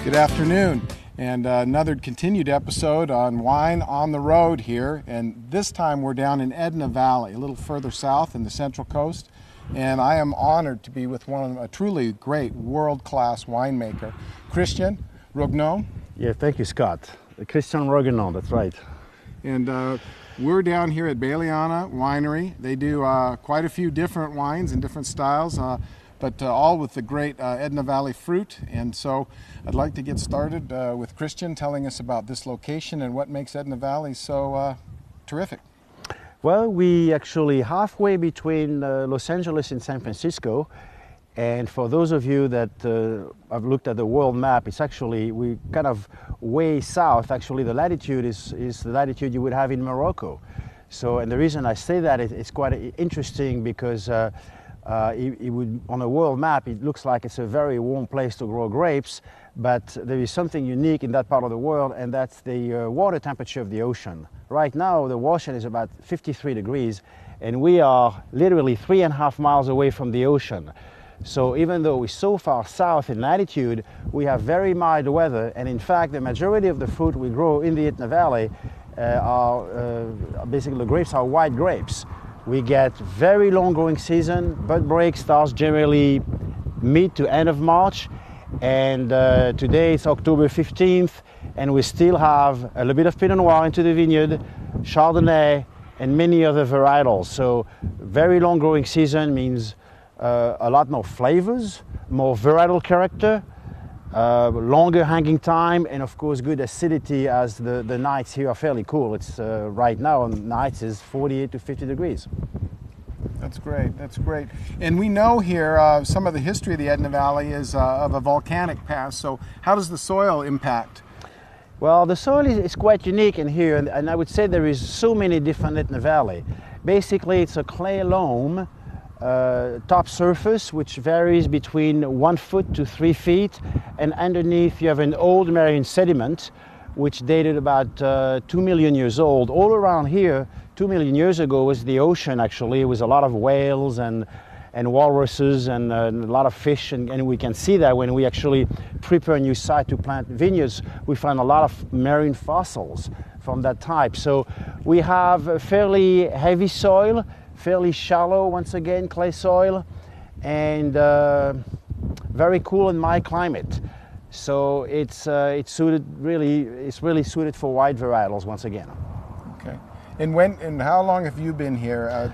Good afternoon, and another continued episode on Wine on the Road here, and this time we're down in Edna Valley, a little further south in the Central Coast, and I am honored to be with a truly great world-class winemaker, Christian Rognon. Yeah, thank you, Scott. Christian Rognon, that's right. And we're down here at Baileyana Winery. They do quite a few different wines and different styles, but all with the great Edna Valley fruit. And so I'd like to get started with Christian telling us about this location and what makes Edna Valley so terrific. Well, we actually halfway between Los Angeles and San Francisco. And for those of you that have looked at the world map, it's actually, we kind of way south. Actually, the latitude is the latitude you would have in Morocco. So, and the reason I say that, it's quite interesting because it would, on a world map, it looks like it's a very warm place to grow grapes, but there is something unique in that part of the world, and that's the water temperature of the ocean. Right now, the ocean is about 53 degrees, and we are literally 3.5 miles away from the ocean. So even though we're so far south in latitude, we have very mild weather, and in fact, the majority of the fruit we grow in the Etna Valley basically the grapes are white grapes. We get very long growing season. Bud break starts generally mid to end of March, and today it's October 15th, and we still have a little bit of Pinot Noir into the vineyard, Chardonnay, and many other varietals. So very long growing season means a lot more flavors, more varietal character, longer hanging time, and of course good acidity, as the nights here are fairly cool. It's right now nights is 48 to 50 degrees. That's great, that's great. And we know here some of the history of the Edna Valley is of a volcanic past, so how does the soil impact? Well, the soil is quite unique in here, and I would say there is so many different Etna Valley. Basically it's a clay loam top surface, which varies between 1 foot to 3 feet, and underneath you have an old marine sediment which dated about 2 million years old. All around here 2 million years ago was the ocean. Actually, it was a lot of whales and walruses and a lot of fish, and we can see that when we actually prepare a new site to plant vineyards, we find a lot of marine fossils from that type. So we have a fairly heavy soil, fairly shallow, once again, clay soil, and very cool and mild climate. So it's really suited for wide varietals once again. Okay. And how long have you been here?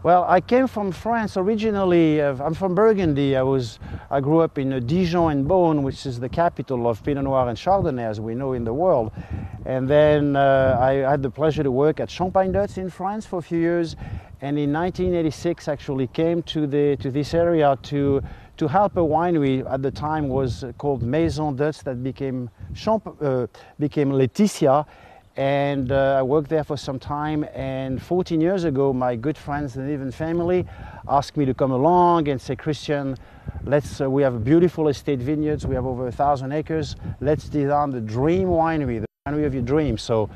Well, I came from France originally. I'm from Burgundy. I grew up in Dijon and Beaune, which is the capital of Pinot Noir and Chardonnay, as we know in the world. And then I had the pleasure to work at Champagne Dutz in France for a few years. And in 1986, actually came to this area to help a winery at the time was called Maison Dutz, that became Laetitia. And I worked there for some time, and 14 years ago my good friends and even family asked me to come along and say, Christian, we have beautiful estate vineyards, we have over 1,000 acres, let's design the dream winery, the winery of your dreams. So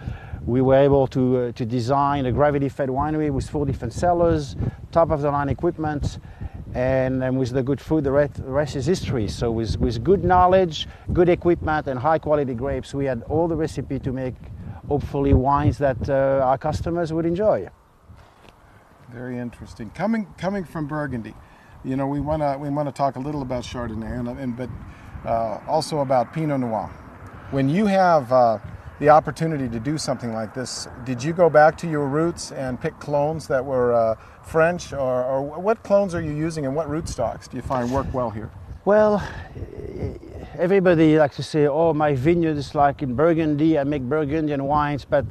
we were able to design a gravity-fed winery with 4 different cellars, top-of-the-line equipment, and with the good food, the rest is history. So with good knowledge, good equipment, and high-quality grapes, we had all the recipe to make hopefully wines that our customers would enjoy. Very interesting. Coming from Burgundy, you know, we want to talk a little about Chardonnay, but also about Pinot Noir. When you have the opportunity to do something like this, did you go back to your roots and pick clones that were French, or what clones are you using, and what rootstocks do you find work well here? Well, everybody likes to say, oh, my vineyard is like in Burgundy, I make Burgundian wines, but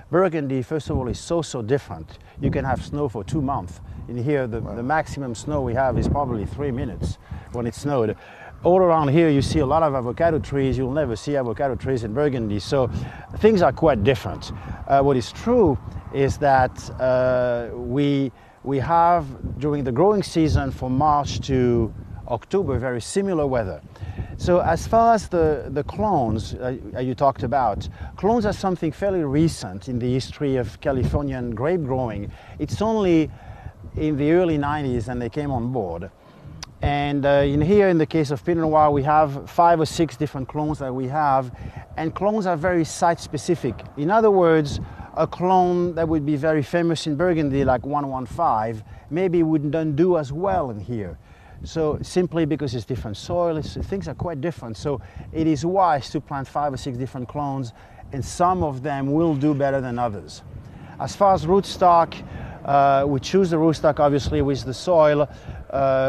Burgundy, first of all, is so different. You can have snow for 2 months. In here, the maximum snow we have is probably 3 minutes when it snowed. All around here, you see a lot of avocado trees. You'll never see avocado trees in Burgundy, so things are quite different. What is true is that we have, during the growing season from March to October, very similar weather. So as far as the clones you talked about, clones are something fairly recent in the history of Californian grape growing. It's only in the early 90s and they came on board. And in here, in the case of Pinot Noir, we have 5 or 6 different clones that we have, and clones are very site-specific. In other words, a clone that would be very famous in Burgundy, like 115, maybe wouldn't do as well in here. So simply because it's different soil, things are quite different. So it is wise to plant 5 or 6 different clones, and some of them will do better than others. As far as rootstock, we choose the rootstock obviously with the soil.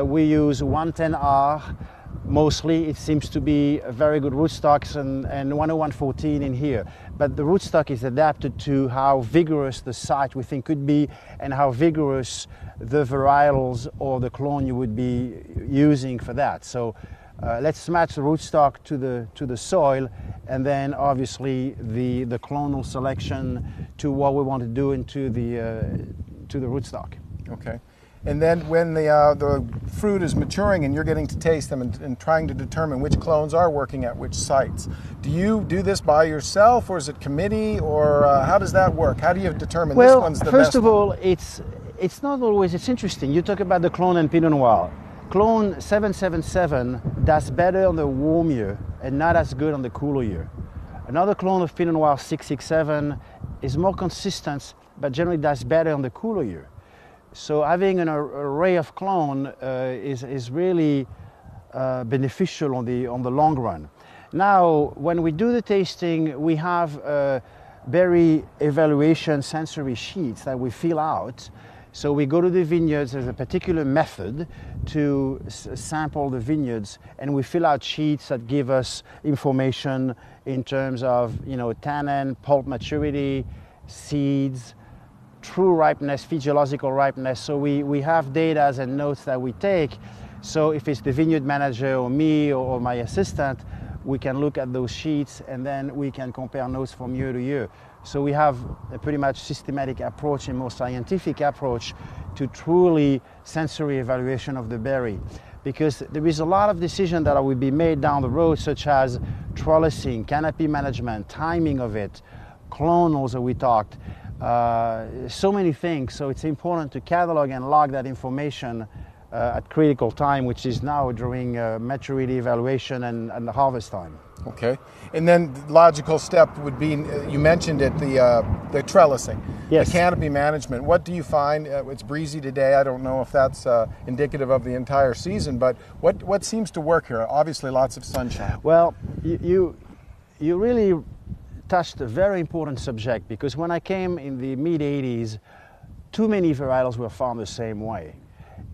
We use 110R. Mostly it seems to be very good rootstocks, and 10114 in here. But the rootstock is adapted to how vigorous the site we think could be and how vigorous the varietals or the clone you would be using for that. So let's match the rootstock to the soil, and then obviously the clonal selection to what we want to do into the rootstock. Okay. And then when the fruit is maturing and you're getting to taste them and trying to determine which clones are working at which sites, do you do this by yourself, or is it committee, or how does that work? How do you determine this one's the best? Well, first of all, it's not always, it's interesting. You talk about the clone and Pinot Noir. Clone 777 does better on the warm year and not as good on the cooler year. Another clone of Pinot Noir 667 is more consistent, but generally does better on the cooler year. So having an array of clone is really beneficial on the long run. Now, when we do the tasting, we have berry evaluation sensory sheets that we fill out. So we go to the vineyards. There's a particular method to sample the vineyards, and we fill out sheets that give us information in terms of, you know, tannin, pulp maturity, seeds, true ripeness, physiological ripeness. So we have data and notes that we take. So if it's the vineyard manager or me or my assistant, we can look at those sheets and then we can compare notes from year to year. So we have a pretty much systematic approach and more scientific approach to truly sensory evaluation of the berry. Because there is a lot of decisions that will be made down the road, such as trellising, canopy management, timing of it, clonals that we talked. So many things, so it's important to catalog and log that information at critical time, which is now during maturity evaluation and the harvest time. Okay, and then the logical step would be, you mentioned it, the trellising, yes. The canopy management. What do you find? It's breezy today. I don't know if that's indicative of the entire season, but what seems to work here? Obviously lots of sunshine. Well, you really touched a very important subject, because when I came in the mid-80s, too many varietals were farmed the same way.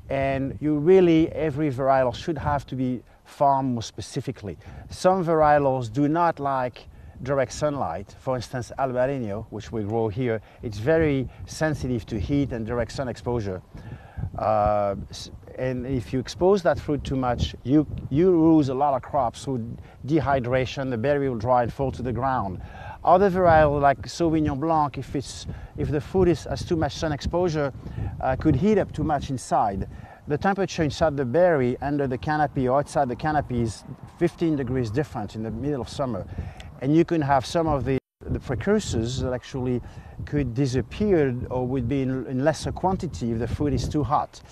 And every varietal should have to be farmed more specifically. Some varietals do not like direct sunlight. For instance, Albarino, which we grow here, it's very sensitive to heat and direct sun exposure. And if you expose that fruit too much, you lose a lot of crops through dehydration. The berry will dry and fall to the ground. Other varietals like Sauvignon Blanc, if the fruit has too much sun exposure, could heat up too much inside. The temperature inside the berry, under the canopy or outside the canopy, is 15 degrees different in the middle of summer. And you can have some of the precursors that actually could disappear or would be in lesser quantity if the fruit is too hot.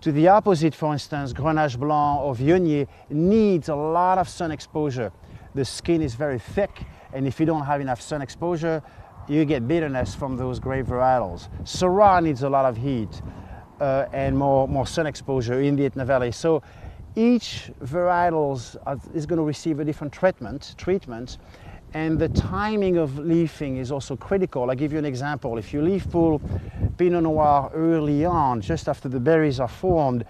To the opposite, for instance, Grenache Blanc or Viognier needs a lot of sun exposure. The skin is very thick, and if you don't have enough sun exposure, you get bitterness from those grape varietals. Syrah needs a lot of heat and more sun exposure in the Etna Valley. So each varietal is going to receive a different treatment, and the timing of leafing is also critical. I'll give you an example. If you leaf pull Pinot Noir early on, just after the berries are formed,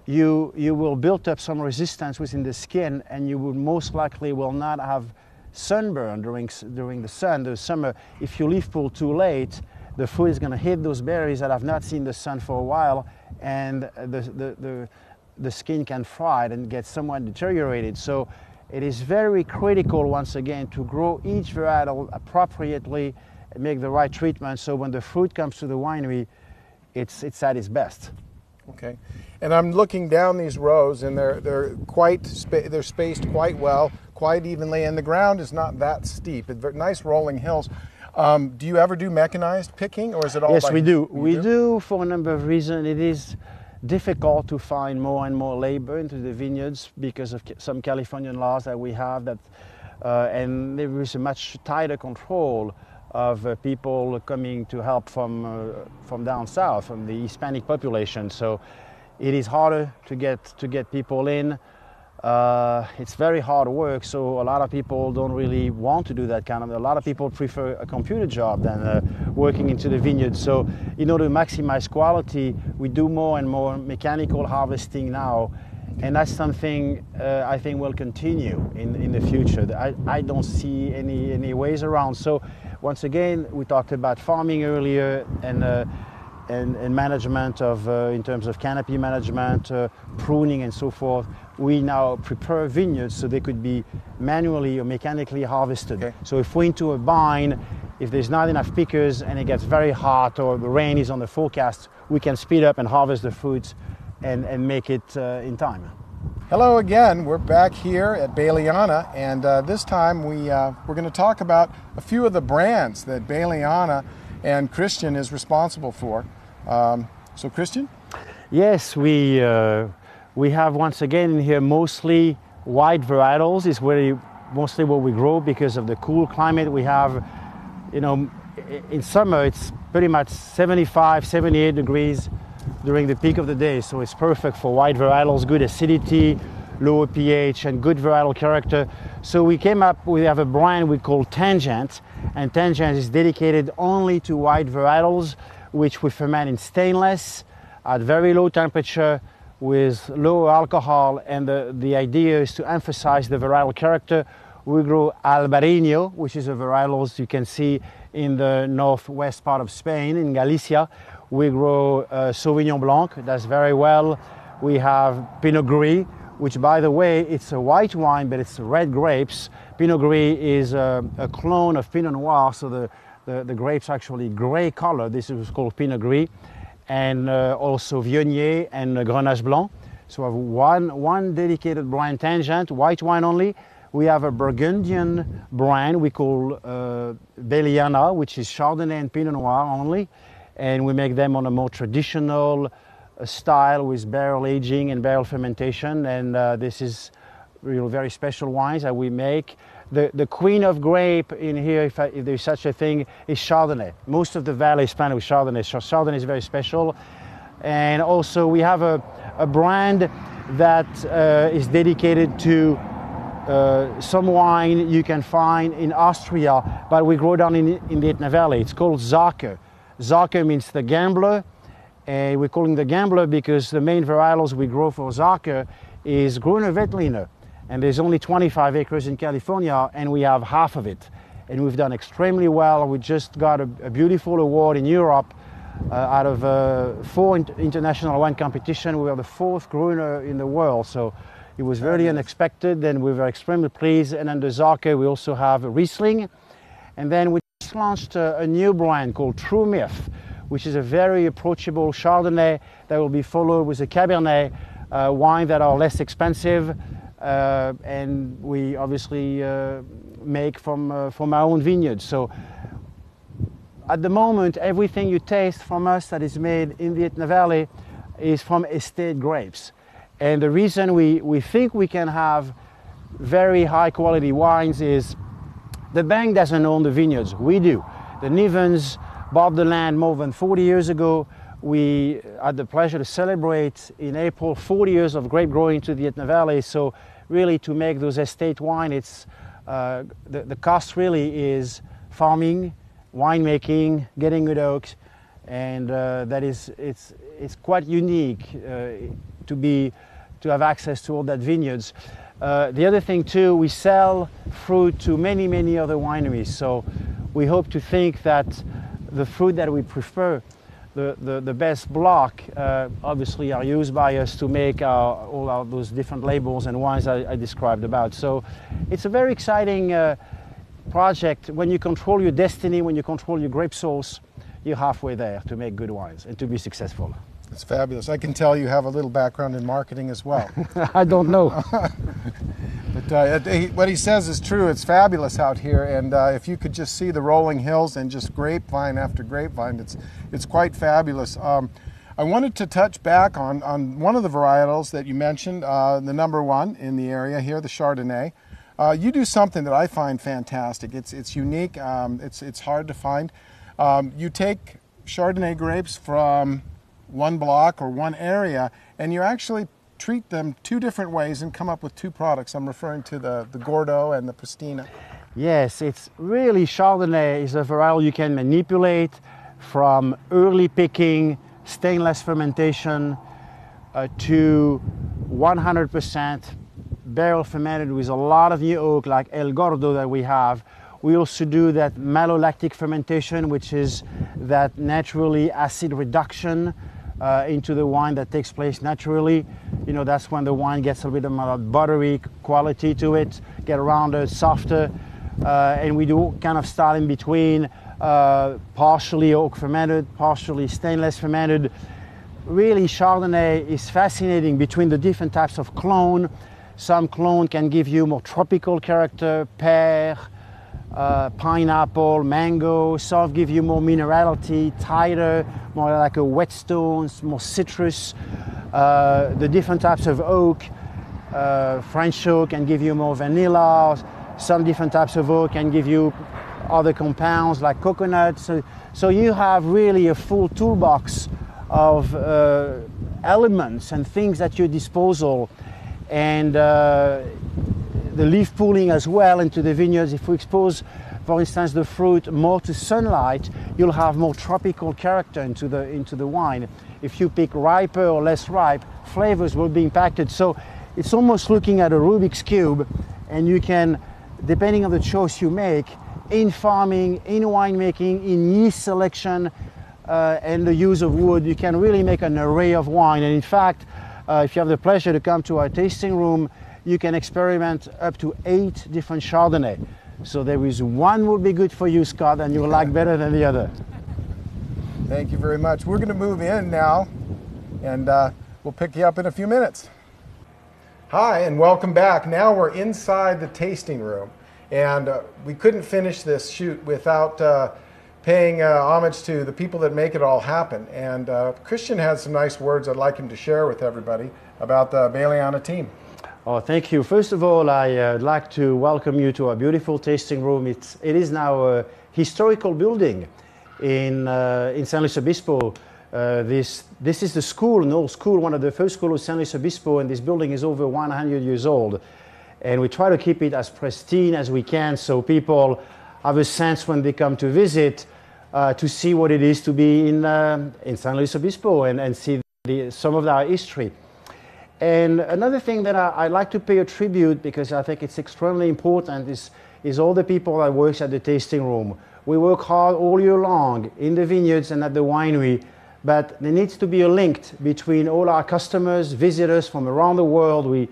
you will build up some resistance within the skin, and you will most likely will not have sunburn during the sun, the summer. If you leaf pull too late, the fruit is going to hit those berries that have not seen the sun for a while, and the skin can fry and get somewhat deteriorated. So it is very critical, once again, to grow each varietal appropriately and make the right treatment, so when the fruit comes to the winery, it's at its best. Okay, and I'm looking down these rows, and they're spaced quite well, quite evenly, and the ground is not that steep. It's nice rolling hills. Do you ever do mechanized picking, or is it all? Yes, we do. We do for a number of reasons. It is difficult to find more and more labor into the vineyards because of some Californian laws that we have that, and there is a much tighter control of people coming to help from down south, from the Hispanic population. So it is harder to get people in. It's very hard work, so a lot of people don't really want to do that kind of. A lot of people prefer a computer job than working into the vineyard. So in order to maximize quality, we do more and more mechanical harvesting now, and that's something I think will continue in the future. I don't see any ways around. So once again, we talked about farming earlier and management of in terms of canopy management, pruning and so forth. We now prepare vineyards so they could be manually or mechanically harvested. Okay. So if we're into a bind, if there's not enough pickers and it gets very hot or the rain is on the forecast, we can speed up and harvest the fruits and make it in time. Hello again, we're back here at Baileyana, and this time we're going to talk about a few of the brands that Baileyana and Christian is responsible for. So Christian? Yes, we have once again in here mostly white varietals. Is mostly what we grow because of the cool climate we have. You know, in summer it's pretty much 75, 78 degrees during the peak of the day, so it's perfect for white varietals, good acidity, lower pH, and good varietal character. So we have a brand we call Tangent, and Tangent is dedicated only to white varietals, which we ferment in stainless at very low temperature with low alcohol, and the idea is to emphasize the varietal character. We grow Albarino, which is a varietals you can see in the northwest part of Spain, in Galicia. We grow Sauvignon Blanc, that's very well. We have Pinot Gris, which by the way, it's a white wine, but it's red grapes. Pinot Gris is a clone of Pinot Noir, so the grapes are actually gray color. This is called Pinot Gris. And also Viognier and Grenache Blanc. So we have one dedicated brand, Tangent, white wine only. We have a Burgundian brand we call Baileyana, which is Chardonnay and Pinot Noir only. And we make them on a more traditional style with barrel aging and barrel fermentation. And this is real very special wines that we make. The queen of grape in here, if there's such a thing, is Chardonnay. Most of the valley is planted with Chardonnay. Chardonnay is very special. And also we have a brand that is dedicated to some wine you can find in Austria, but we grow down in the Etna Valley. It's called Zacher. Zacher means the gambler, and we're calling the gambler because the main varietals we grow for Zacher is Grüner Veltliner. And there's only 25 acres in California, and we have half of it. And we've done extremely well. We just got a beautiful award in Europe out of 4 international wine competition. We were the 4th Gruner in the world, so it was very unexpected, and we were extremely pleased. And under Zacher, we also have a Riesling. And then we just launched a new brand called True Myth, which is a very approachable Chardonnay that will be followed with a Cabernet wine that are less expensive. And we obviously make from our own vineyards. So at the moment, everything you taste from us that is made in the Etna Valley is from estate grapes. And the reason we think we can have very high quality wines is the bank doesn't own the vineyards, we do. The Nivens bought the land more than 40 years ago. We had the pleasure to celebrate in April 40 years of grape growing to the Etna Valley. So really to make those estate wine, it's the cost really is farming, winemaking, getting good oaks, and that is it's quite unique to have access to all that vineyards. The other thing too, we sell fruit to many other wineries. So we hope to think that the fruit that we prefer, the best block, obviously are used by us to make all those different labels and wines I described about. So it's a very exciting project. When you control your destiny, when you control your grape source, you're halfway there to make good wines and to be successful. It's fabulous. I can tell you have a little background in marketing as well. I don't know. But what he says is true. It's fabulous out here, and if you could just see the rolling hills and just grapevine after grapevine, it's quite fabulous. I wanted to touch back on one of the varietals that you mentioned, the number one in the area here, the Chardonnay. You do something that I find fantastic. It's unique. It's hard to find. You take Chardonnay grapes from one block or one area, and you actually treat them two different ways and come up with two products. I'm referring to the Gordo and the Pristina. Yes, it's really Chardonnay is a varietal you can manipulate from early picking, stainless fermentation to 100% barrel fermented with a lot of new oak like El Gordo that we have. We also do that malolactic fermentation, which is that naturally acid reduction into the wine that takes place naturally. You know, that's when the wine gets a little bit of a buttery quality to it, get rounder, softer, and we do kind of style in between, partially oak fermented, partially stainless fermented. Really, Chardonnay is fascinating between the different types of clone. Some clone can give you more tropical character, pear, pineapple, mango. Some give you more minerality, tighter, more like a whetstone, more citrus. The different types of oak, French oak can give you more vanilla. Some different types of oak can give you other compounds like coconut. So you have really a full toolbox of elements and things at your disposal. And the leaf pooling as well into the vineyards. If we expose, for instance, the fruit more to sunlight, you'll have more tropical character into the wine. If you pick riper or less ripe, flavors will be impacted. So it's almost looking at a Rubik's Cube, and you can, depending on the choice you make, in farming, in winemaking, in yeast selection, and the use of wood, you can really make an array of wine. And in fact, if you have the pleasure to come to our tasting room, you can experiment up to 8 different Chardonnay. So there is one will be good for you, Scott, and you'll like better than the other. Thank you very much. We're going to move in now, and we'll pick you up in a few minutes. Hi, and welcome back. Now we're inside the tasting room, and we couldn't finish this shoot without paying homage to the people that make it all happen. And Christian has some nice words I'd like him to share with everybody about the Baileyana team. Oh, thank you. First of all, I'd like to welcome you to our beautiful tasting room. It is now a historical building in San Luis Obispo. This is the school, an old school, one of the first schools of San Luis Obispo, and this building is over 100 years old. And we try to keep it as pristine as we can so people have a sense when they come to visit to see what it is to be in San Luis Obispo and see some of our history. And another thing that I'd like to pay a tribute, because I think it's extremely important, is all the people that work at the tasting room. We work hard all year long in the vineyards and at the winery, but there needs to be a link between all our customers, visitors from around the world.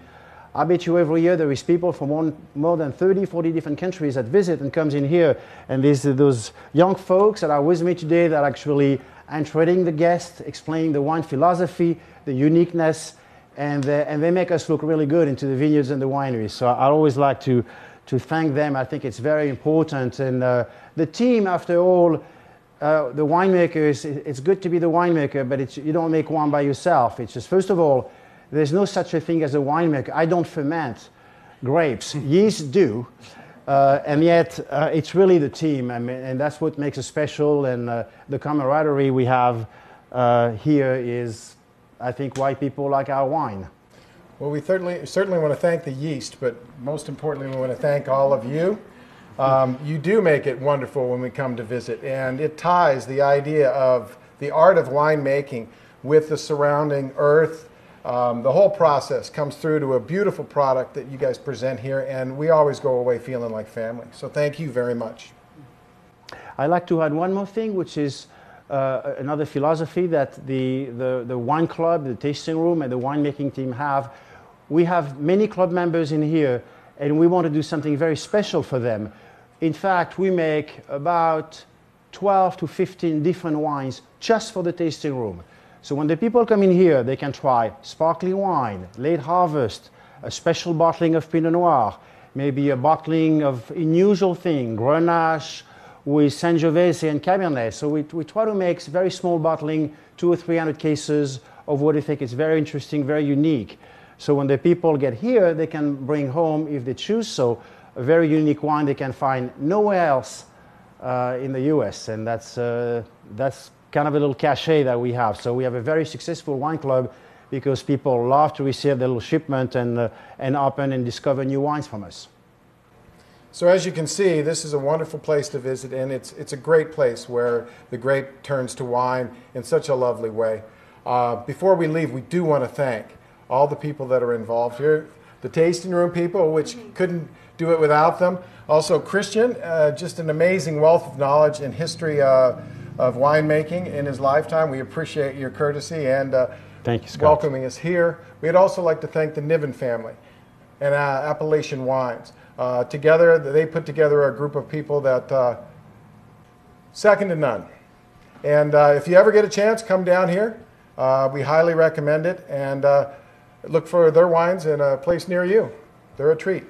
I bet you every year there is people from more than 30, 40 different countries that visit and comes in here. And there's those young folks that are with me today that are actually entreating the guests, explaining the wine philosophy, the uniqueness, and they make us look really good into the vineyards and the wineries. So I always like to thank them. I think it's very important. And the team, after all, the winemakers, it's good to be the winemaker, but you don't make wine by yourself. It's just, first of all, there's no such a thing as a winemaker. I don't ferment grapes. Yeasts do. And yet, it's really the team. I mean, and that's what makes it special. And the camaraderie we have here is, I think, why people like our wine. Well, we certainly want to thank the yeast, but most importantly, we want to thank all of you. You do make it wonderful when we come to visit, and it ties the idea of the art of winemaking with the surrounding earth. The whole process comes through to a beautiful product that you guys present here, and we always go away feeling like family. So thank you very much. I'd like to add one more thing, which is another philosophy that the wine club, the tasting room, and the winemaking team have. We have many club members in here, and we want to do something very special for them. In fact, we make about 12 to 15 different wines just for the tasting room. So when the people come in here, they can try sparkling wine, late harvest, a special bottling of Pinot Noir, maybe a bottling of unusual thing, Grenache, with Sangiovese and Cabernet. So we try to make very small bottling, 200 or 300 cases of what we think is very interesting, very unique. So when the people get here, they can bring home, if they choose so, a very unique wine they can find nowhere else in the US. And that's kind of a little cachet that we have. So we have a very successful wine club because people love to receive their little shipment and open and discover new wines from us. So as you can see, this is a wonderful place to visit, and it's a great place where the grape turns to wine in such a lovely way. Before we leave, we do want to thank all the people that are involved here, the tasting room people, which couldn't do it without them. Also Christian, just an amazing wealth of knowledge and history of winemaking in his lifetime. We appreciate your courtesy and thank you, Scott, welcoming us here. We'd also like to thank the Niven family and Appellation Wines. Together, they put together a group of people that second to none. And if you ever get a chance, come down here. We highly recommend it, and look for their wines in a place near you. They're a treat.